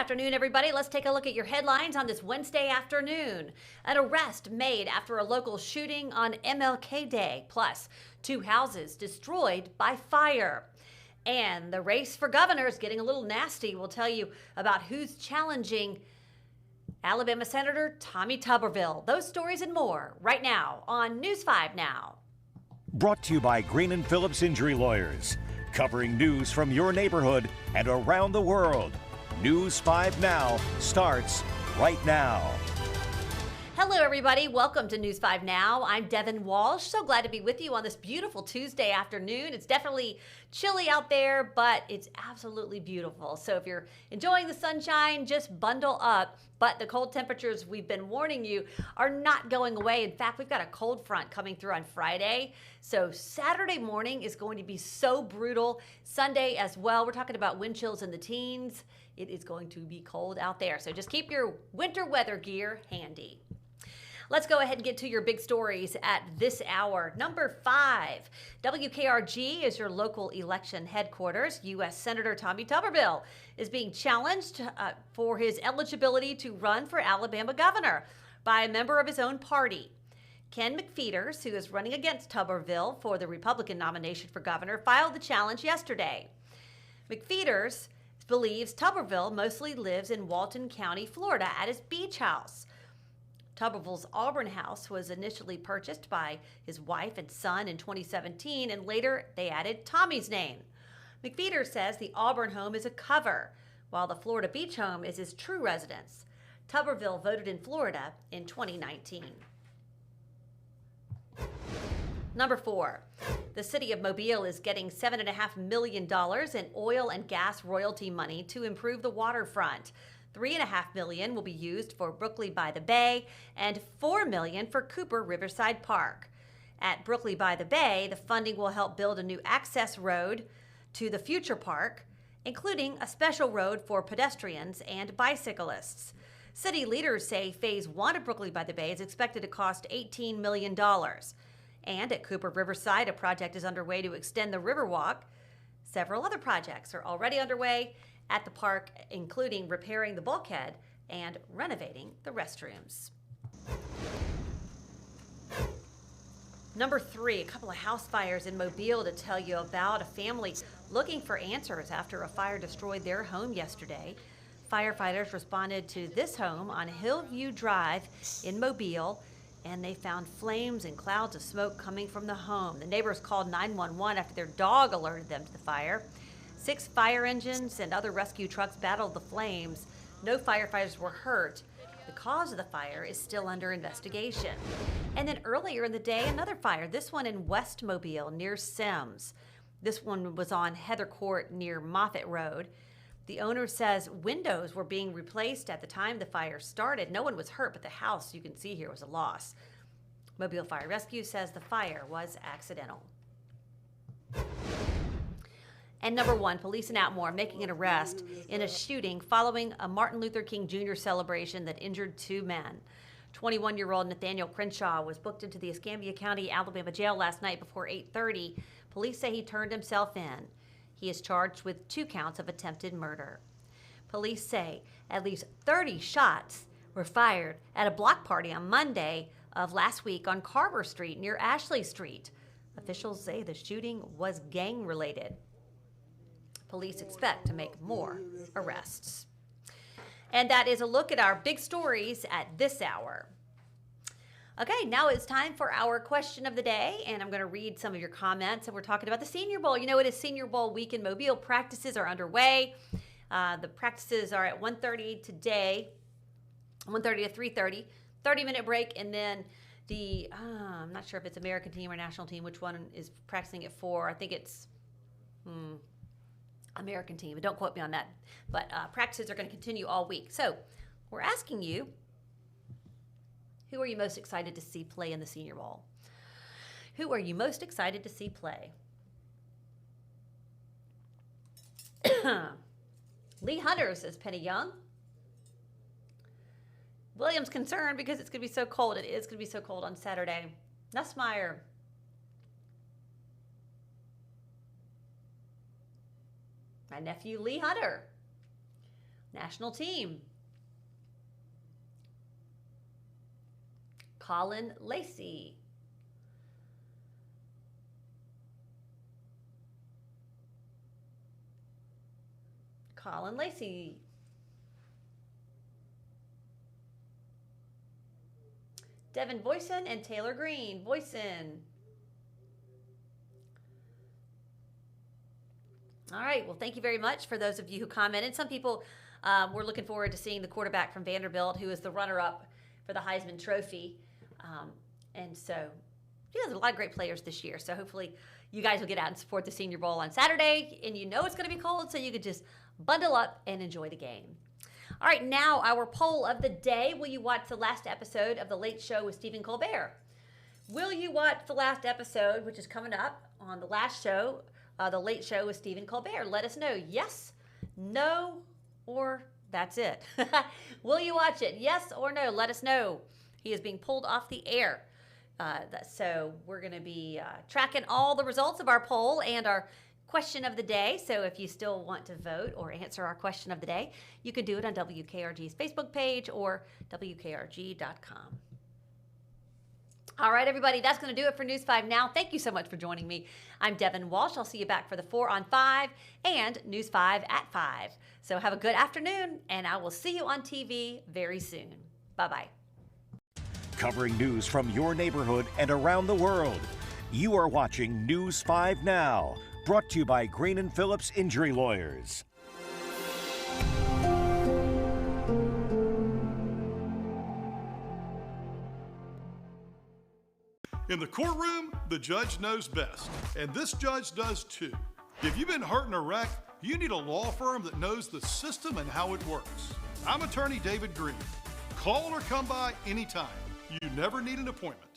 afternoon, everybody. Let's take a look at your headlines on this Wednesday afternoon. An arrest made after a local shooting on MLK Day, plus 2 houses destroyed by fire. And the race for governor is getting a little nasty. We'll tell you about who's challenging Alabama Senator Tommy Tuberville. Those stories and more right now on News 5 Now. Brought to you by Green & Phillips Injury Lawyers, covering news from your neighborhood and around the world. News 5 Now starts right now. Hello, everybody. Welcome to News 5 Now. I'm Devin Walsh. So glad to be with you on this beautiful Tuesday afternoon. It's definitely chilly out there, but it's absolutely beautiful. So if you're enjoying the sunshine, just bundle up. But the cold temperatures we've been warning you are not going away. In fact, we've got a cold front coming through on Friday. So Saturday morning is going to be so brutal. Sunday as well. We're talking about wind chills in the teens. It is going to be cold out there. So just keep your winter weather gear handy. Let's go ahead and get to your big stories at this hour. Number 5, WKRG is your local election headquarters. U.S. Senator Tommy Tuberville is being challenged for his eligibility to run for Alabama governor by a member of his own party. Ken McPheeters, who is running against Tuberville for the Republican nomination for governor, filed the challenge yesterday. McPheeters believes Tuberville mostly lives in Walton County, Florida, at his beach house. Tuberville's Auburn house was initially purchased by his wife and son in 2017, and later they added Tommy's name. McPheeters says the Auburn home is a cover, while the Florida beach home is his true residence. Tuberville voted in Florida in 2019. Number 4, the city of Mobile is getting $7.5 million in oil and gas royalty money to improve the waterfront. $3.5 million will be used for Brooklyn by the Bay and $4 million for Cooper Riverside Park. At Brooklyn by the Bay, the funding will help build a new access road to the future park, including a special road for pedestrians and bicyclists. City leaders say Phase 1 of Brooklyn by the Bay is expected to cost $18 million. And at Cooper Riverside, a project is underway to extend the Riverwalk. Several other projects are already underway at the park, including repairing the bulkhead and renovating the restrooms. Number 3, a couple of house fires in Mobile to tell you about. A family looking for answers after a fire destroyed their home yesterday. Firefighters responded to this home on Hillview Drive in Mobile, and they found flames and clouds of smoke coming from the home. The neighbors called 911 after their dog alerted them to the fire. 6 fire engines and other rescue trucks battled the flames. No firefighters were hurt. The cause of the fire is still under investigation. And then earlier in the day, another fire, this one in West Mobile near Sims. This one was on Heather Court near Moffett Road. The owner says windows were being replaced at the time the fire started. No one was hurt, but the house you can see here was a loss. Mobile Fire Rescue says the fire was accidental. And number 1, police in Atmore making an arrest in a shooting following a Martin Luther King Jr. celebration that injured 2 men. 21-year-old Nathaniel Crenshaw was booked into the Escambia County, Alabama jail last night before 8:30. Police say he turned himself in. He is charged with 2 counts of attempted murder. Police say at least 30 shots were fired at a block party on Monday of last week on Carver Street near Ashley Street. Officials say the shooting was gang-related. Police expect to make more arrests. And that is a look at our big stories at this hour. Okay, now it's time for our question of the day, and I'm going to read some of your comments. And we're talking about the Senior Bowl. You know, it is Senior Bowl week in Mobile. Practices are underway. The practices are at 1:30 today, 1:30 to 3:30, 30-minute break, and then the, I'm not sure if it's American team or national team, which one is practicing at 4. I think it's American team, but don't quote me on that. But practices are going to continue all week. So we're asking you, who are you most excited to see play in the Senior Bowl? Who are you most excited to see play? Lee Hunter, says Penny Young. William's concerned because it's going to be so cold. It is going to be so cold on Saturday. Nussmeyer. My nephew, Lee Hunter. National team. Colin Lacey. Colin Lacey. Devin Boyson and Taylor Green. Boyson. All right. Well, thank you very much for those of you who commented. Some people were looking forward to seeing the quarterback from Vanderbilt, who is the runner-up for the Heisman Trophy. And so, yeah, there's a lot of great players this year. So hopefully you guys will get out and support the Senior Bowl on Saturday. And you know it's going to be cold, so you could just bundle up and enjoy the game. All right, now our poll of the day. Will you watch the last episode of The Late Show with Stephen Colbert? Will you watch the last episode, which is coming up on the last show, The Late Show with Stephen Colbert? Let us know. Yes, no, or that's it. Will you watch it? Yes or no? Let us know. He is being pulled off the air. So we're going to be tracking all the results of our poll and our question of the day. So if you still want to vote or answer our question of the day, you can do it on WKRG's Facebook page or WKRG.com. All right, everybody, that's going to do it for News 5 Now. Thank you so much for joining me. I'm Devin Walsh. I'll see you back for the 4 on 5 and News 5 at 5. So have a good afternoon, and I will see you on TV very soon. Bye-bye. Covering news from your neighborhood and around the world. You are watching News 5 Now, brought to you by Green & Phillips Injury Lawyers. In the courtroom, the judge knows best, and this judge does too. If you've been hurt in a wreck, you need a law firm that knows the system and how it works. I'm attorney David Green. Call or come by anytime. You never need an appointment.